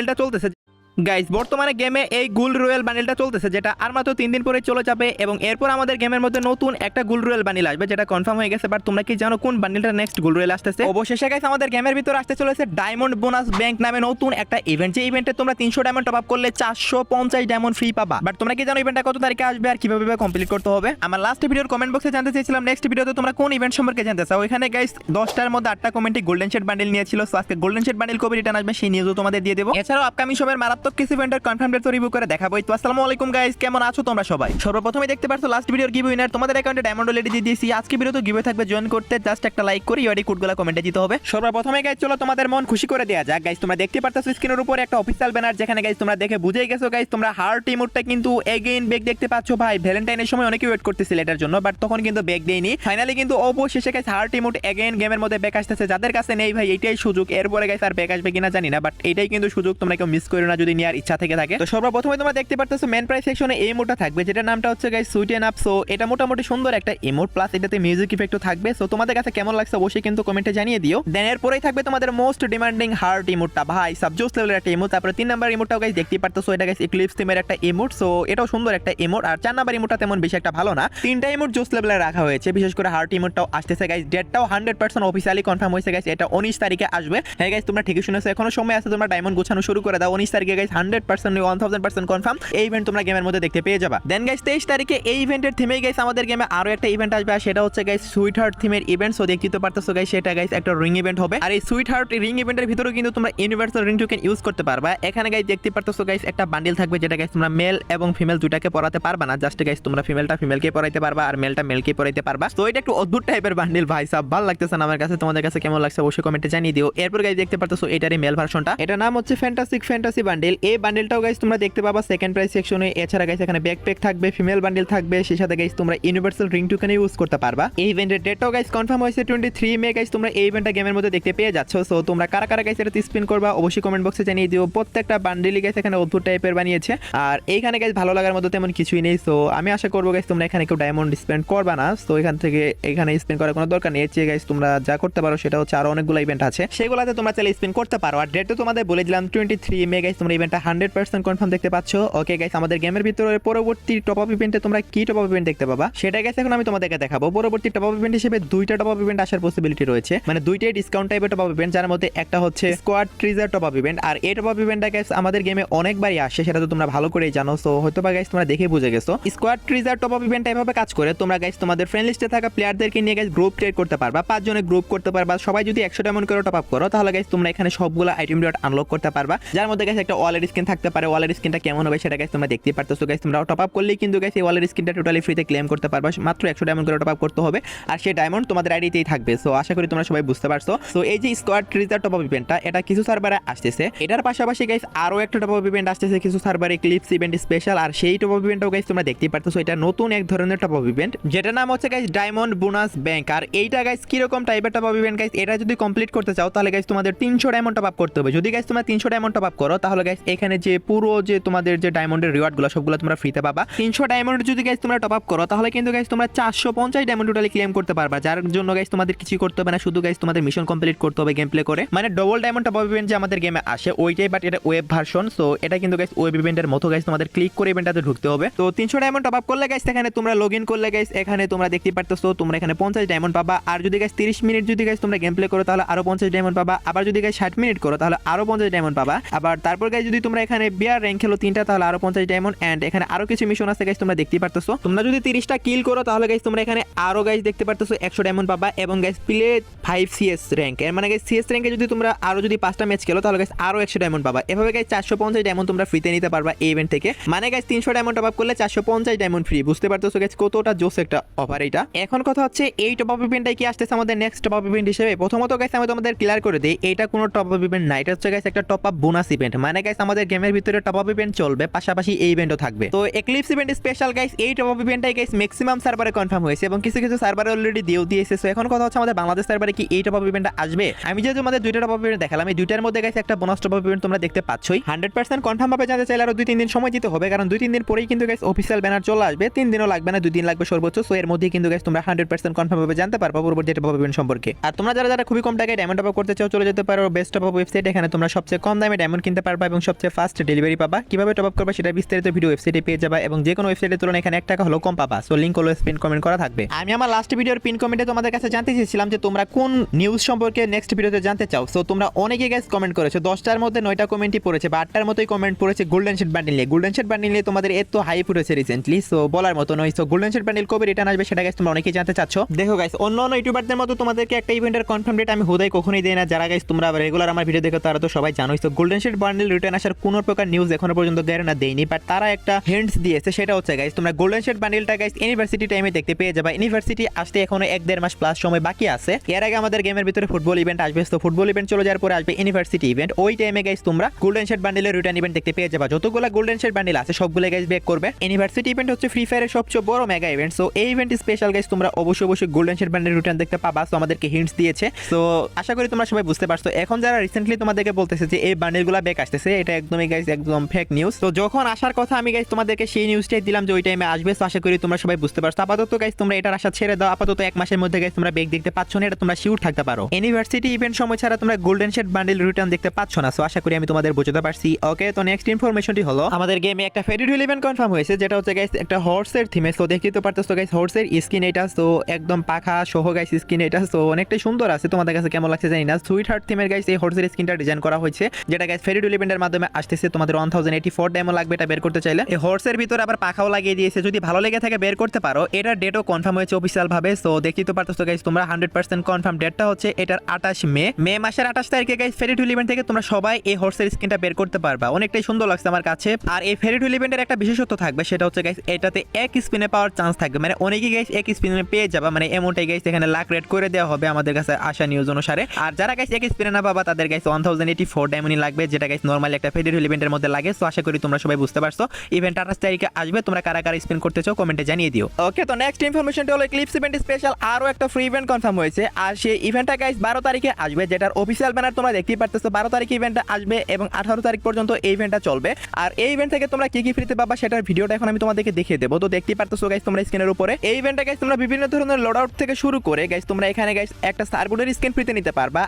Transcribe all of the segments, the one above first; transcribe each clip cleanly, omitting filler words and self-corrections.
এটা চলতেছে গাইস, বর্তমানে গেমে এই গোল্ড রয়্যাল বান্ডেলটা চলতেছে, যেটা আর মাত্র 3 দিন পরে চলে যাবে এবং এরপর আমাদের গেমের মধ্যে নতুন একটা গোল্ড রয়্যাল বান্ডেল আসবে, যেটা কনফার্ম হয়ে গেছে। বাট তোমরা কি জানো কোন বান্ডেলটা নেক্সট গোল্ড রয়্যাল আসতেছে? অবশেষে গাইস আমাদের গেমের ভিতর আসতে চলেছে ডায়মন্ড বোনাস ব্যাংক নামে নতুন একটা ইভেন্ট। যে ইভেন্টে তোমরা 300 ডায়মন্ড টপ আপ করলে 450 ডায়মন্ড ফ্রি পাবা। বাট তোমরা কি জানো ইভেন্টটা কত তারিখে আসবে আর কিভাবে কমপ্লিট করতে হবে? আমার লাস্ট ভিডিওর কমেন্ট বক্সে জানতে চেয়েছিলাম নেক্সট ভিডিওতে তোমরা কোন ইভেন্ট সম্পর্কে জানতে চাও। ওইখানে গাইস 10টার মধ্যে 8টা কমেন্টে গোল্ডেন শেড বান্ডেল নিয়েছিল। সো আজকে গোল্ডেন শেড বান্ডেল কবে রিটার্ন আসবে সেই নিউজও তোমাদের দিয়ে দেবো। এছাড়াও আপকামিং সময়ের মারাত্মক কিছু ইভেন্টের কনফার্ম ডেট রিভিউ করে দেখাবো। তো আসসালামু আলাইকুম গাইস, কেমন আছো তোমরা সবাই? সর্বপ্রথমে দেখতে পাচ্ছ লাস্ট ভিডিওর গিভ উইনার তোমাদের অ্যাকাউন্টে ডায়মন্ড অলরেডি দিয়ে দিয়েছি। আজকে ভিডিওতে গিভ থাকবে, জয়েন করতে জাস্ট একটা লাইক করে ইউআইডি কোডগুলো কমেন্টে দিতে হবে। সর্বপ্রথমে গাইস চলো তোমাদের মন খুশি করে দেয়া যাক। গাইস তোমরা দেখতে পাচ্ছ স্ক্রিনের উপরে একটা অফিশিয়াল ব্যানার, যেখানে গাইস তোমরা দেখে বুঝেই গেছো গাইস তোমরা হার্ট ইমোটটা কিন্তু এগেইন ব্যাক দেখতে পাচ্ছ। ভাই ভ্যালেন্টাইনের সময় অনেকে ওয়েট করতেছিল এটার জন্য, বাট তখন কিন্তু ব্যাক দেয়নি। ফাইনালি কিন্তু অবশেষে গাইস হার্ট ইমোট এগেইন গেমের মধ্যে ব্যাক আসতেছে। যাদের কাছে নেই ভাই এটাই সুযোগ, এরপরে গাইস আর ব্যাক আসবে কিনা জানি না, বাট এটাই কিন্তু সুযোগ, তোমরা কেউ মিস করো না যদি নেওয়ার ইচ্ছা থেকে থাকে। তো সর্বপ্রথমে তোমরা দেখতে পাচ্ছ মেন প্রাইস সেকশনে এই ইমোটটা থাকবে, যেটা নামটা হচ্ছে গাইস সুইটেন আপ। সো এটা মোটামুটি সুন্দর একটা ইমোট, প্লাস এটাতে মিউজিক ইফেক্টও থাকবে। সো তোমাদের কাছে কেমন লাগছে অবশ্যই কিন্তু কমেন্টে জানিয়ে দিও। দেন এরপরেই থাকবে তোমাদের মোস্ট ডিমান্ডিং হার্ট ইমোটটা, ভাই সাবজোস লেভেলের একটা ইমোট। তারপরে 3 নাম্বার ইমোটটাও গাইস দেখতে পারতো। সো এটা গাইস ইক্লিপস থিমের একটা ইমোট, সো এটাও সুন্দর একটা ইমোট। আর 4 নাম্বার ইমোটটা তেমন বেশি একটা ভালো না। 3টা ইমোট জোস লেভেলে রাখা হয়েছে, বিশেষ করে হার্ট ইমোটটাও আসতেছে গাইস। ডেটটাও 100% অফিশিয়ালি কনফার্ম হয়েছে গাইস, এটা 19 তারিখে আসবে। হ্যাঁ গাইস তোমরা ঠিকই শুনেছো, এখনো সময় আছে, তোমরা ডায়মন্ড গোছানো শুরু করে দাও। 19 তারিখে গাইস 100% 1000% কনফার্ম এই ইভেন্ট তোমরা গেমের মধ্যে দেখতে পেয়ে যাবা। দেন গাইস 23 তারিখে এই ইভেন্টের থিমেই গাইস আমাদের গেমে আরো একটা ইভেন্ট আসবে, আর সেটা হচ্ছে গাইস সুইট হার্ট থিমের ইভেন্ট। সো দেখতে পারতেছো গাইস সেটা গাইস একটা রিং ইভেন্ট হবে। আর এই সুইট হার্ট রিং ইভেন্টের ভিতরেও কিন্তু তোমরা ইউনিভার্সাল রিং টোকেন ইউজ করতে পারবা। এখানে গাইস দেখতে পারতেছো গাইস একটা বান্ডেল থাকবে, যেটা গাইস তোমরা মেল এবং ফিমেল দুটাকে পরাতে পারবা না, জাস্ট গাইস তোমরা ফিমেলটা ফিমেলকে পরাইতে পারবা আর মেলটা মেলকে পরাইতে পারবা। তো এটা একটু অদ্ভুত টাইপের বান্ডেল, ভাই সব ভালো লাগতেছে না আমার কাছে। তোমাদের কাছে কেমন লাগছে অবশ্যই কমেন্টে জানিয়ে দিও। এরপর গাইস দেখতে পারতেছো এটারই মেল ভার্সনটা, এটা নাম হচ্ছে ফ্যান্টাসিক ফ্যান্টাসি বান্ডেল। এই বান্ডেলটাও গাইস তোমরা দেখতে পাবা সেকেন্ড প্রাইস সেকশনে। এছাড়া গাইস এখানে ব্যাকপ্যাক থাকবে, ফিমেল বান্ডেল থাকবে, সেই সাথে গাইস তোমরা ইউনিভার্সাল রিং টোকেন ইউজ করতে পারবা। এই ইভেন্টের ডেটটাও গাইস কনফার্ম হয়েছে 23 মে গাইস, তোমরা এই ইভেন্টটা গেমের মধ্যে দেখতে পেয়ে যাচ্ছ। সো তোমরা কারা কারা গাইস এটা স্পিন করবা অবশ্যই কমেন্ট বক্সে জানিয়ে দিও। প্রত্যেকটা বান্ডেলই গাইস এখানে অদ্ভুত টাইপের বানিয়েছে, আর এইখানে গাইস ভালো লাগার মতো তেমন কিছুই নেই। সো আমি আশা করবো গাইস তোমরা এখানে কেউ ডায়মন্ড স্পেন্ড করবা না। সো এখান থেকে এখানে স্পেন্ড করার কোনো দরকার নেই। এর গাইস তোমরা যা করতে পারো সেটা হচ্ছে আরো অনেকগুলো ইভেন্ট আছে, সেগুলোতে তোমরা চাইলে স্পেন্ড করতে পারো। আর ডেটটা তোমাদের বলে দিলাম 23 মে গাইস, তোমরা ইভেন্টটা 100% কনফার্ম দেখতে পাচ্ছ। ওকে গাইস, আমাদের গেমের ভিতরে পরবর্তী টপ আপ ইভেন্টে তোমরা কি টপ আপ ইভেন্ট দেখতে পাবা সেটা গাইস এখন আমি তোমাদেরকে দেখাবো। পরবর্তী টপ আপ ইভেন্ট হিসেবে 2টা টপ আপ ইভেন্ট আসার পসিবিলিটি রয়েছে, মানে 2টাই ডিসকাউন্ট টাইপের টপ আপ ইভেন্ট, যার মধ্যে একটা হচ্ছে স্কোয়াড ট্রিজার টপ আপ ইভেন্ট। আর এই টপ আপ ইভেন্টটা গাইস আমাদের গেমে অনেকবারই আসে, সেটা তো তোমরা ভালো করেই জানো। সো হয়তো বা গাইস তোমরা দেখে বুঝে গেছো। স্কোয়াড ট্রিজার টপ আপ ইভেন্ট এভাবে কাজ করে, তোমরা গাইস তোমাদের ফ্রেন্ড লিস্টে থাকা প্লেয়ারদেরকে নিয়ে গাইস গ্রুপ ক্রিয়েট করতে পারবা। 5 জনের গ্রুপ করতে পারবা। সবাই যদি 100 ডায়মন্ড করে টপ আপ করো তাহলে গাইস তোমরা এখানে সবগুলো আইটেম ডট আনলক করতে পারবা, যার মধ্যে গাইস একটা ওয়ালের স্কিন থাকতে পারে। ওয়ালের স্কিনটা কেমন হবে সেটা গাইস তোমরা দেখতে পারতেছো। গাইস তোমরা টপ আপ করলেই কিন্তু গাইস এই ওয়ালের স্কিনটা টোটালি ফ্রিতে ক্লেম করতে পারবা। মাত্র 100 ডায়মন্ড করে টপ আপ করতে হবে, আর সেই ডায়মন্ড তোমাদের আইডিতেই থাকবে। সো আশা করি তোমরা সবাই বুঝতে পারছো। সো এই যে স্কোয়াড ট্রিজার টপ আপ ইভেন্টটা, এটা কিছু সার্ভারে আসতেছে। এটার পাশাপাশি গাইস আরো একটা টপ আপ ইভেন্ট আসতেছে কিছু সার্ভারে, ক্লিপস ইভেন্ট স্পেশাল। আর সেই টপ আপ ইভেন্টটাও গাইস তোমরা দেখতেই পারতেছো। এটা নতুন এক ধরনের টপ আপ ইভেন্ট, যেটা নাম হচ্ছে গাইস ডায়মন্ড বোনাস ব্যাংক। আর এইটা গাইস কিরকম টাইপের টপ আপ ইভেন্ট গাইস, এটা যদি কমপ্লিট করতে চাও তাহলে গাইস তোমাদের 300 ডায়মন্ড টপ আপ করতে হবে। যদি গাইস তোমরা 300 ডায়মন্ড টপ আপ করো তাহলে গাইস এখানে যে পুরো যে তোমাদের যে ডায়মন্ডের রিওয়ার্ডগুলো সবগুলো তোমরা ফ্রিতে পাবা। 300 ডায়মন্ড যদি গাইস তোমরা টপ আপ করো তাহলে কিন্তু গাইস তোমরা 450 ডায়মন্ড টোটালি ক্লেম করতে পারবা, যার জন্য গাইস তোমাদের কিছু করতে হবে না, শুধু গাইস তোমাদের মিশন কমপ্লিট করতে হবে গেম প্লে করে। মানে double diamond top up event যে আমাদের গেমে আসে ওইটাই, বাট এটা ওয়েব ভার্সন। সো এটা কিন্তু গাইস ওয়েব ইভেন্টের মতো গাইস তোমাদের ক্লিক করে ইভেন্টটাতে ঢুকতে হবে। তো 300 ডায়মন্ড টপ আপ করলে গাইস এখানে তোমরা লগইন করলে গাইস এখানে তোমরা দেখতে পারতেছো তোমরা এখানে 50 ডায়মন্ড পাবা। আর যদি গাইস 30 মিনিট যদি গাইস তোমরা গেম প্লে করো তাহলে আরো 50 ডায়মন্ড পাবা। আবার যদি গাইস 60 মিনিট করো তাহলে আরো 50 ডায়মন্ড পাবা। আবার তারপর গাইস যদি তোমরা এখানে বিয়ার র্যাঙ্ক খেলো 3টা তাহলে আরো 50 ডায়মন্ড। এন্ড এখানে আরো কিছু মিশন আছে গাইস তোমরা দেখতে পারতেছো। তোমরা যদি 30টা কিল করো তাহলে গাইস তোমরা এখানে আরো গাইস দেখতে পারতেছো 100 ডায়মন্ড পাবা। এবং গাইস প্লে 5 সিএস র্যাঙ্ক, এর মানে গাইস সিএস র্যাঙ্কে যদি তোমরা আরো যদি 5টা ম্যাচ খেলো তাহলে গাইস আরো 100 ডায়মন্ড পাবা। এভাবে গাইস 450 ডায়মন্ড তোমরা ফ্রিতে নিতে পারবা এই ইভেন্ট থেকে। মানে গাইস 300 ডায়মন্ড টপ আপ করলে 450 ডায়মন্ড ফ্রি। বুঝতে পারতেছো গাইস কতটা জোস একটা অফার এটা। এখন কথা হচ্ছে এই টপ আপ ইভেন্টটাই কি আসতেছে আমাদের নেক্সট টপ আপ ইভেন্ট হিসেবে। প্রথমত গাইস আমি তোমাদের ক্লিয়ার করে দেই, এটা কোনো টপ আপ ইভেন্ট না, এটা হচ্ছে গাইস একটা টপ আপ বোনাস ইভেন্ট। মানে গাইস আমাদের গেমের ভিতরে টপ আপ ইভেন্ট চলবে, পাশাপাশি এই ইভেন্টও থাকবে। তো এক্লিপস ইভেন্ট স্পেশাল গাইস এই টপ আপ ইভেন্টটাই গাইস ম্যাক্সিমাম সার্ভারে কনফার্ম হয়েছে এবং কিছু কিছু সার্ভারে অলরেডি দিয়েছে। সো এখন কথা হচ্ছে আমাদের বাংলাদেশ সার্ভারে কি এই টপ আপ ইভেন্টটা আসবে। আমি যে তোমাদের 2টা টপ আপ ইভেন্ট দেখালাম, এই 2টার মধ্যে গাইস একটা বোনাস টপ আপ ইভেন্ট তোমরা দেখতে পাচ্ছই। 100% কনফার্ম ভাবে জানতে চাইলে আরো 2-3 দিন সময় দিতে হবে, কারণ 2-3 দিন পরেই কিন্তু গাইস অফিশিয়াল ব্যানার চলে আসবে। 3 দিনও লাগবে না, 2 দিন লাগবে সর্বোচ্চ। সো এর মধ্যে কিন্তু গাইস তোমরা 100% কনফার্ম ভাবে জানতে পারবে পরবর্তী টপ আপ ইভেন্ট সম্পর্কে। আর তোমরা যারা যারা খুবই কম টাকায় ডায়মন্ড টপ আপ করতে চাও চলে যেতে পারো বেস্ট টপ আপ ওয়েবসাইট। এখানে তোমরা সবচেয়ে কম দামে ডায়মন্ড কিনতে পারবা এবং সবচেয়ে ফাস্ট ডেলিভারি পাবা। কিভাবে টপ আপ করবা সেটা বিস্তারিত ভিডিও ওয়েবসাইটে পেয়ে যাবা এবং যে কোনো ওয়েবসাইটের তুলনায় এখানে 1 টাকা হলো কম পাবা। So link always pin comment করা থাকবে। আমি আমার লাস্ট ভিডিওর পিন কমেন্টে তোমাদের কাছে জানতে চেয়েছিলাম যে তোমরা কোন নিউজ সম্পর্কে নেক্সট ভিডিওতে জানতে চাও। সো তোমরা অনেকে গাইস কমেন্ট করেছো, 10টার মধ্যে 9টা কমেন্টই পড়েছে বা 8টার মতোই কমেন্ট পড়েছে গোল্ডেন শেড বান্ডিল নিয়ে। গোল্ডেন শেড বান্ডিল নিয়ে তোমাদের এত হাইপ উঠেছে রিসেন্টলি, সো বলার মতো নয়। সো গোল্ডেন শেড বান্ডিল কবে রিটার্ন আসবে সেটা গাইস তোমরা অনেকেই জানতে চাচ্ছ। দেখো গাইস, অন্য ইউটিউবারদের মতো তোমাদেরকে একটা ইভেন্টের কনফার্ম ডেট আমি হুদাই কখনোই দেই না। যারা গাইস তোমরা রেগুলার আমার ভিডিও দেখো তারা তো সবাই জানোই। তো গোল্ডেন শেড বান্ডিল রিটার্ন আসার কোনো প্রকার নিউজ এখনো পর্যন্ত গ্যারান্টি দেয়নি, বাট তারা একটা হিন্টস দিয়েছে। সেটা হচ্ছে গাইস তোমরা গোল্ডেন শেড বান্ডিলটা গাইস ইউনিভার্সিটি টাইমে দেখতে পেয়ে যাবে। ইউনিভার্সিটি আসতে এখনো 1-1.5 মাস প্লাস সময় বাকি আছে। এর আগে আমাদের গেমের ভিতরে ফুটবল ইভেন্ট আসবে। তো ফুটবল ইভেন্ট চলে যাওয়ার পরে আসবে ইউনিভার্সিটি ইভেন্ট। ওই টাইমে গাইস তোমরা গোল্ডেন শেড বান্ডিলের রিটার্ন ইভেন্ট দেখতে পেয়ে যাবে। যতগুলো গোল্ডেন শেড বান্ডিল আছে সবগুলো গাইস ব্যাক করবে। ইউনিভার্সিটি ইভেন্ট হচ্ছে ফ্রি ফায়ারের সবচেয়ে বড় মেগা ইভেন্ট। সো এই ইভেন্ট স্পেশাল গাইস তোমরা অবশ্যই গোল্ডেন শেড বান্ডিল রিটার্ন দেখতে পাবা। সো আমাদেরকে হিন্টস দিয়েছে। সো আশা করি তোমরা সবাই বুঝতে পারছো। এখন যারা রিসেন্টলি তোমাদেরকে বলতেছে যে এই বান্ডিলগুলো ব্যাক আসতেছে, এটা একদমই গাইস একদম ফেক নিউজ। তো যখন আসার কথা আমি গাইস তোমাদেরকে সেই নিউজটাই দিলাম যে ওই টাইমে আসবে। সো আশা করি তোমরা সবাই বুঝতে পারছো। আপাতত গাইস তোমরা এটার আশা ছেড়ে দাও। আপাতত 1 মাসের মধ্যে গাইস তোমরা ব্যাক দেখতে পাচ্ছ না, এটা তোমরা শিওর থাকতে পারো। ইউনিভার্সিটি ইভেন্ট সময় ছাড়া তোমরা গোল্ডেন শেড বান্ডিল রিটার্ন দেখতে পাচ্ছ না। সো আশা করি আমি তোমাদের বোঝাতে পারছি। ওকে, তো নেক্সট ইনফরমেশনটি হলো আমাদের গেমে একটা ফেরি ডুয়েল ইভেন্ট কনফার্ম হয়েছে, যেটা হচ্ছে গাইস একটা হর্সের থিমে। সো দেখতেই তো পারতেছো গাইস হর্সের স্কিন এটা। সো একদম পাখা সহ গাইস স্কিন এটা। সো অনেকটাই সুন্দর আছে, তোমাদের কাছে কেমন লাগছে জানি না। সুইট হার্ট থিমের গাইস এই হর্সের স্কিনটা ডিজাইন করা হয়েছে, যেটা গাইস ফেরি ডুয়েল ইভেন্টের মাধ্যমে আসতেছে। তোমাদের 1084 ডায়মন্ড লাগবে এটা বের করতে চাইলে। এই হর্সের ভিতরে আবার পাখাও লাগিয়ে দিয়েছে, যদি ভালো লেগে থাকে বের করতে পারো। এটার ডেটও কনফার্ম হয়েছে অফিসিয়াল ভাবে। সো দেখতেই তো পারতেছো গাইস তোমরা 100% কনফার্ম ডেটটা হচ্ছে এটার 28 মে মাসের 28 তারিখে গাইস ফেরি ডুয়েল ইভেন্ট থেকে তোমরা সবাই এই হর্সের স্কিনটা বের করতে পারবা। অনেকটাই সুন্দর লাগছে আমার কাছে। আর এই ফেরি ডুয়েল ইভেন্টের একটা বিশেষত্ব থাকবে, সেটা হচ্ছে গাইস এটাতে এক স্পিনে পাওয়ার চান্স থাকবে। মানে অনেকেই গাইস এক স্পিনে পেয়ে যাবে, মানে এমনটাই গাইস এখানে লাখ রেট করে দেওয়া হবে আমাদের কাছে আসা নিউজ অনুসারে। আর যারা গাইস এক স্পিনে না পাবা তাদের গাইস 1084 ডায়মন্ড লাগবে, যেটা গাইস নরমালি একটা ফেরি ডুয়েল ইভেন্টের মধ্যে লাগে। সো আশা করি তোমরা সবাই বুঝতে পারছো। ইভেন্ট 28 তারিখে আসবে, তোমরা কারা কারা স্পিন করতে চাও কমেন্টে জানিয়ে দিও। ওকে, তো নেক্সট ইনফরমেশনটা হলো ক্লিপস ইভেন্ট স্পেশাল আরো একটা ফ্রি ইভেন্ট কনফার্ম হয়েছে। আর সেই ইভেন্টটা গাইস 12 তারিখে আসবে, যেটার অফিসিয়াল ব্যানার তোমরা দেখতেই পারতেছো। 12 তারিখে ইভেন্টটা আসবে এবং 18 তারিখ পর্যন্ত এই ইভেন্টটা চলবে। আর এই ইভেন্ট থেকে তোমরা কি কি ফ্রিতে পাবা সেটার ভিডিওটা এখন আমি তোমাদেরকে দেখিয়ে দেবো। তো দেখতেই পারতেছো গাইস তোমরা স্ক্রিনের উপরে এই ইভেন্টটা গাইস তোমরা বিভিন্ন ধরনের লোড আউট থেকে শুরু করে গাইস তোমরা এখানে গাইস একটা সার্বোর্ডের স্ক্রিন ফ্রিতে নিতে পারবা।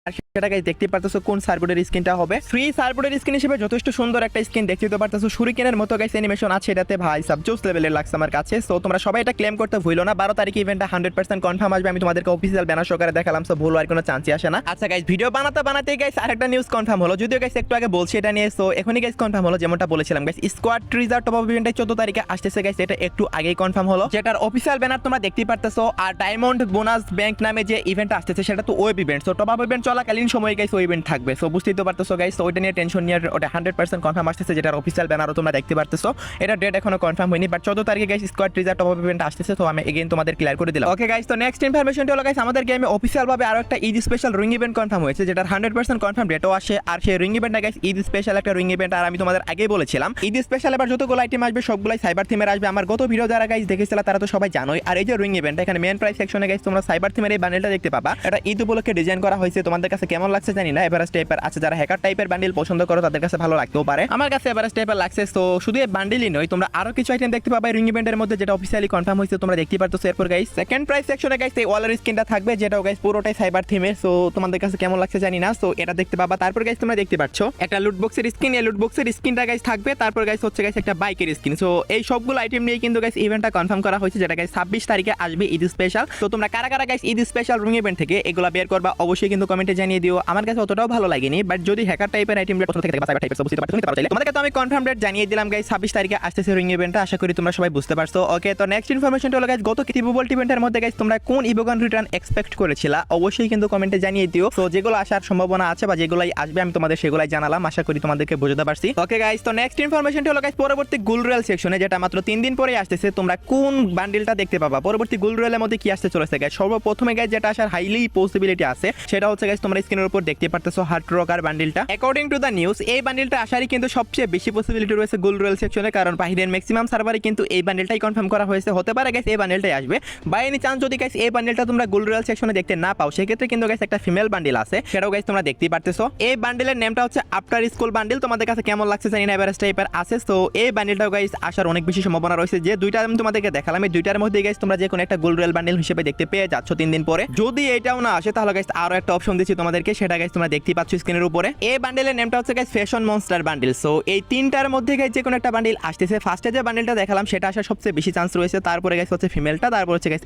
আর সেটা গাইস দেখতে পারতেছো কোন সার্বোর্ডের স্ক্রিনটা হবে। ফ্রি সার্বোর্ডের স্ক্রিন হিসেবে যথেষ্ট সুন্দর একটা স্ক্রিন দেখতে পারতেছো। শুরিকেনের মতো গাইস অ্যানিমেশন আছে এটাতে, ভাই সাবজোস লেভেলের লাগছে আমার কাছে। সো তোমরা সবাই এটা ক্লেম করতে ভুলো না। 12 তারিখে ইভেন্টটা 100% কনফার্ম আসবে। আমি তোমাদেরকে অফিসিয়াল ব্যানার সহকারে দেখালাম। সো ভুল আর কোনো চান্সই আসে না। আচ্ছা গাইস, ভিডিও বানাতে গাইস আরেকটা নিউজ কনফার্ম হলো, যদিও গাইস একটু আগে বলছি এটা নিয়ে। সো এখনই গাইস কনফার্ম হলো, যেমনটা বলেছিলাম গাইস স্কোয়াড ট্রিজার টপ আপ ইভেন্টটা 14 তারিখে আসতেছে গাইস। এটা একটু আগেই কনফার্ম হলো, যেটার অফিসিয়াল ব্যানার তোমরা দেখতেই পারতেছো। আর ডায়মন্ড বোনাস ব্যাংক নামে যে ইভেন্ট আসতেছে সেটা তো web event. So top up event চলাকালীন সময় গাইস ওই ইভেন্ট থাকবে। সো বুঝতেই তো পারতেছো গাইস। তো ওইটা নিয়ে টেনশন নিয়ে ওটা 100% কনফার্ম আসতেছে, যেটার অফিসিয়াল ব্যানারও তোমরা দেখতে পারতেছো। এটা ডেট এখনো কনফার্ম হয়নি, বাট 14 তারিখে guys squad ট্রিজার top up event আসতেছে। তো আমি এগেইন তোমাদের ক্লিয়ার করে দিলাম। ওকে গাইস, তো নেক্সট ইনফরমেশনটা হলো গাইস আমাদের গেমে অফিসিয়াল ভাবে আরো একটা Eid special ring event confirm হয়েছে, যেটার 100% কনফার্ম ডেটও আসে। আর সেই রিং ইভেন্টটা গাইস ঈদ স্পেশাল একটা রিং ইভেন্ট। আর আমি তোমাদের আগেই বলেছিলাম ঈদ স্পেশাল এবার যতগুলো আইটেম আসবে সবগুলাই সাইবার থিমের আসবে। আমার গত ভিডিও যারা গাইস দেখেছিল তারা তো সবাই জানোই। আর এই যে রিং ইভেন্ট, এখানে মেন প্রাইস সেকশনে গাইস তোমরা সাইবার থিমের এই বান্ডেলটা দেখতে পাবা। এটা ঈদ উপলক্ষে ডিজাইন করা হয়েছে। তোমাদের কাছে কেমন লাগছে জানি না। এভারেজ টাইপের আছে, যারা হ্যাকার টাইপের বান্ডেল পছন্দ করো তাদের কাছে ভালো লাগতেও পারে। আমার কাছে এভারেজ টাইপের লাগছে। তো শুধু এই বান্ডেলই নয়, তোমরা আরো কিছু আইটেম দেখতে পাবে রিং ইভেন্টের মধ্যে, যেটা অফিসিয়ালি কনফার্ম হয়েছে তোমরা দেখতে পারতেছো। এরপর গাইস সেকেন্ড প্রাইস সেকশনে গাইস এই ওয়ালের স্কিনটা থাকবে, যেটাও গাইস পুরোটাই সাইবার থিমে। সো তোমাদের কাছে কেমন লাগছে জানি না। সো এটা দেখতে পাবা। তারপর গাইস তোমরা দেখতে পাচ্ছ একটা লুট বক্সের স্কিন। এই লুট বক্সের স্কিনটা গাইস থাকবে। তারপর গাইস হচ্ছে গাইস একটা বাইকের স্কিন। সো এই সবগুলো আইটেম নিয়ে কিন্তু গাইস ইভেন্টটা কনফার্ম করা হয়েছে, যেটা গাইস 26 তারিখে আসবে ঈদ স্পেশাল। তো তোমরা কারা কারা guys Eid special ring event থেকে এগুলো বের করবা অবশ্যই কিন্তু কমেন্টে জানিয়ে দিও। আমার কাছে অতটাও ভালো লাগেনি, বাট যদি হ্যাকার টাইপের আইটেম পছন্দ থেকে বা সাইবার টাইপের সব বুঝতে পারছো নিতে পারো চাইলে। তোমাদেরকে তো আমি কনফার্ম ডেট জানিয়ে দিলাম গাইস 26 তারিখে আসতেছে রিং ইভেন্টটা। আশা করি তোমরা সবাই বুঝতে পারছো। ওকে, তো নেক্সট ইনফরমেশনটা হলো গাইস গত কিটিবল ইভেন্টের মধ্যে গাইস তোমরা কোন ইভোগান রিটার্ন এক্সপেক্ট করেছিলা অবশ্যই কিন্তু কমেন্টে জানিয়ে দিও। সো যেগুলো আসার সম্ভাবনা আছে বা যেগুলাই আসবে আমি তোমাদের সেগুলাই জানালাম। আশা করি তোমাদেরকে বোঝাতে পারছি। ওকে গাইস, তো নেক্সট ইনফরমেশনটা হলো গাইস পরবর্তী গুল রয়্যাল সেকশনে, যেটা মাত্র 3 দিন পরে আসতেছে, তোমরা কোন বান্ডেলটা দেখতে পাবা। পরবর্তী গুল রয়্যালের মধ্যে কি আসতে চলেছে গাইস, সর্বপ্রথমে গাইস যেটা আসার হাইলি পসিবিলিটি আছে সেটা হচ্ছে গাইস তোমরা স্ক্রিনের উপর দেখতে পারতেছো হার্ট রকার বান্ডেলটা। অ্যাকর্ডিং টু দা নিউজ এই বান্ডেলটা আসারই কিন্তু সবচেয়ে বেশি পসিবিলিটি রয়েছে গুল রয়্যাল সেকশনে, কারণ বাহিরের ম্যাক্সিমাম সার্ভারে কিন্তু এই বান্ডেলটাই কনফার্ম করা হয়েছে। হতে পারে গাইস এই বান্ডেলটাই আসবে। বাই এনি চান্স যদি গাইস এই বান্ডেলটা তোমরা গুল রয়্যাল সেকশনে দেখতে না পাও, সেক্ষেত্রে কিন্তু গাইস একটা ফিমেল বান্ডেল আছে, সেটাও গাইস তোমরা দেখতেই পারতেছো। এই বান্ডেলের নেমটা হচ্ছে আফটার স্কুল বান্ডেল। তোমাদের কাছে কেমন লাগছে জানি না, এভারেজ টাইপের আছে। সো এই বান্ডেলটাও গাইস আসার অনেক বেশি সম্ভাবনা রয়েছে। যে দুইটা আমি তোমাদেরকে দেখালাম এই দুইটার মধ্যে গাইস তোমরা যে কোনো একটা গুল রয়্যাল বান্ডেল হিসেবে দেখতে পেয়ে যাচ্ছ 3 দিন পরে। যদি এটাও না আসে তাহলে গাইস আরো একটা অপশন দিচ্ছি তোমাদের তোমাদেরকে, সেটা গাইস তোমরা দেখতেই পাচ্ছ স্ক্রিনের উপরে। এই বান্ডেলের নেমটা হচ্ছে guys fashion monster bundle. So এই তিনটার মধ্যে গাইস যে কোনো একটা বান্ডেল আসতেছে। ফার্স্টে যে বান্ডেলটা দেখালাম সেটা আসার সবচেয়ে বেশি চান্স রয়েছে, তারপরে গাইস হচ্ছে ফিমেলটা, তারপর হচ্ছে গাইস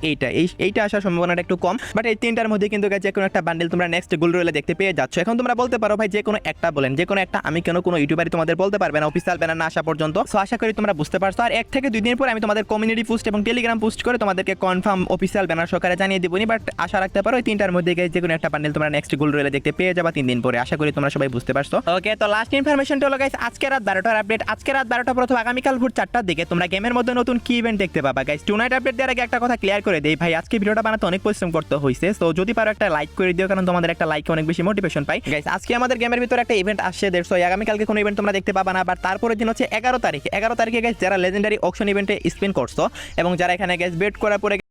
এইটা আসার সম্ভাবনাটা একটু কম। বাট এই তিনটার মধ্যে কিন্তু গাইস যে কোনো একটা বান্ডেল তোমরা নেক্সট গোল্ড রয়েলে দেখতে পেয়ে যাচ্ছ। এখন তোমরা বলতে পারো ভাই যে কোনো একটা বলেন, যে কোনো একটা আমি কেন কোনো ইউটিউবারই তোমাদের বলতে পারবে না অফিসিয়াল ব্যানার না আসা পর্যন্ত। সো আশা করি তোমরা বুঝতে পারছো। আর 1 থেকে 2 দিন পর আমি তোমাদের কমিউনিটি পোস্ট এবং টেলিগ্রাম পোস্ট করে তোমাদেরকে কনফার্ম অফিসিয়াল ব্যানার সহকারে জানিয়ে দিবনি। বাট আশা রাখতে পারো এই তিনটার মধ্যে গাইস যে কোনো একটা বান্ডেল তোমরা নেক্সট গোল্ড রয়েলে দেখতে পেয়ে যাবা 3 দিন পরে। আশা করি তোমরা সবাই বুঝতে পারছো। ওকে, তো লাস্ট ইনফরমেশনটা হলো গাইস আজকে রাত 12টার আপডেট। আজকে রাত 12টা পর অথবা আগামীকাল ভোর 4টার দিকে তোমরা গেমের মধ্যে নতুন কি ইভেন্ট দেখতে পাবা। গাইস টুনাইট আপডেট দেওয়ার আগে একটা কথা ক্লিয়ার করে দেই ভাই, আজকে ভিডিওটা বানাতে অনেক পরিশ্রম করতে হয়েছে। সো যদি পারো একটা লাইক করে দিও, কারণ তোমাদের একটা লাইকে অনেক বেশি মোটিভেশন পাই। গাইস আজকে আমাদের গেমের ভিতরে একটা ইভেন্ট আসছে 150, আগামীকালকে কোনো ইভেন্ট তোমরা দেখতে পাবা না। বাট তারপরের দিন হচ্ছে 11 তারিখে গাইস যারা লেজেন্ডারি অকশন ইভেন্টে স্পিন করছো এবং যারা এখানে গাইস বেট করার পরে